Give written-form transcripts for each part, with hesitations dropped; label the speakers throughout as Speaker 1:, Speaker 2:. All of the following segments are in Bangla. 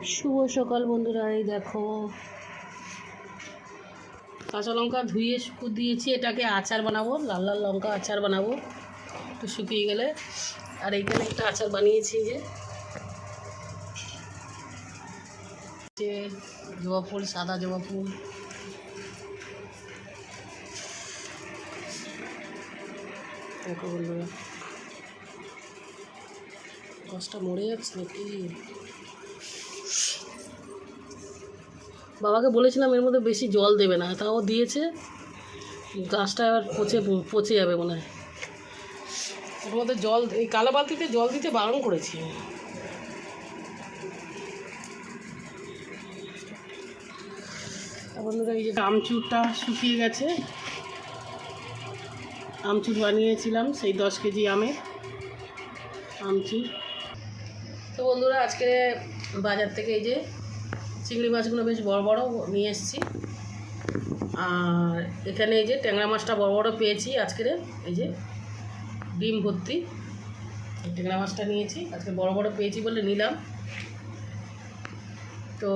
Speaker 1: শুভ সকাল বন্ধুরা। এই দেখো কাঁচা লঙ্কা ধুয়ে শুকিয়ে দিয়েছি, এটাকে আচার বানাবো, লাল লাল লঙ্কা আচার বানাবো একটু শুকিয়ে গেলে। আর এইখানে একটা আচার বানিয়েছি যে জবা ফুল, সাদা জবা ফুল, দেখো বন্ধুরা গাছটা মরে যাচ্ছে নাকি। বাবাকে বলেছিলাম এর মধ্যে বেশি জল দেবে না, তাও দিয়েছে। গাছটা এবার পচে যাবে মনে হয়। এর মধ্যে জল, এই কালো বালতিতে জল দিতে বারণ করেছি। বন্ধুরা এই যে আমচুরটা শুকিয়ে গেছে, আমচুর বানিয়েছিলাম সেই 10 কেজি আমের আমচুর। তো বন্ধুরা আজকে বাজার থেকে এই যে চিংড়ি মাছগুলো বেশ বড় বড় নিয়ে এসেছি। আর এখানে এই যে ট্যাংরা মাছটা বড় বড় পেয়েছি আজকের, এই যে ডিম ভর্তি ট্যাংরা মাছটা নিয়েছি আজকে, বড় বড় পেয়েছি বলে নিলাম। তো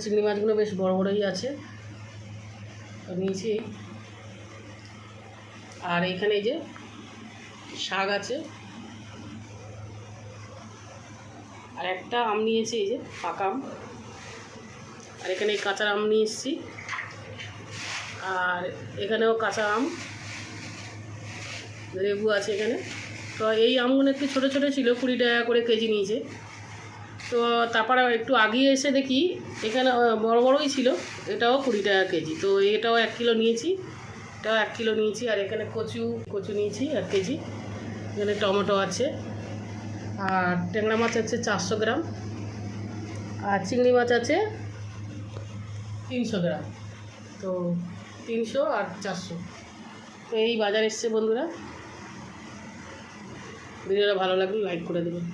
Speaker 1: চিংড়ি মাছগুলো বেশ বড় বড়ই আছে, নিয়েছি। আর এখানে এই যে শাক আছে, আর একটা আম নিয়েছি, এই যে পাকা আম। আর এখানে কাঁচা আম নিয়ে এসেছি, আর এখানেও কাঁচা আম, লেবু আছে এখানে। তো এই আমগুলো একটু ছোটো ছোটো ছিল, 20 টাকা করে কেজি নিয়েছে। তো তারপরে একটু আগিয়ে এসে দেখি এখানে বড় বড়ই ছিল, এটাও 20 টাকা কেজি। তো এটাও 1 কিলো নিয়েছি, এটাও 1 কিলো নিয়েছি। আর এখানে কচু নিয়েছি 1 কেজি। এখানে টমেটো আছে, আর ট্যাংরা মাছ আছে 400 গ্রাম, আর চিংড়ি মাছ আছে 300 গ্রাম। তো 300 আর 400। তো এই বাজার এসছে বন্ধুরা। ভিডিওটা ভালো লাগলে লাইক করে দেবেন।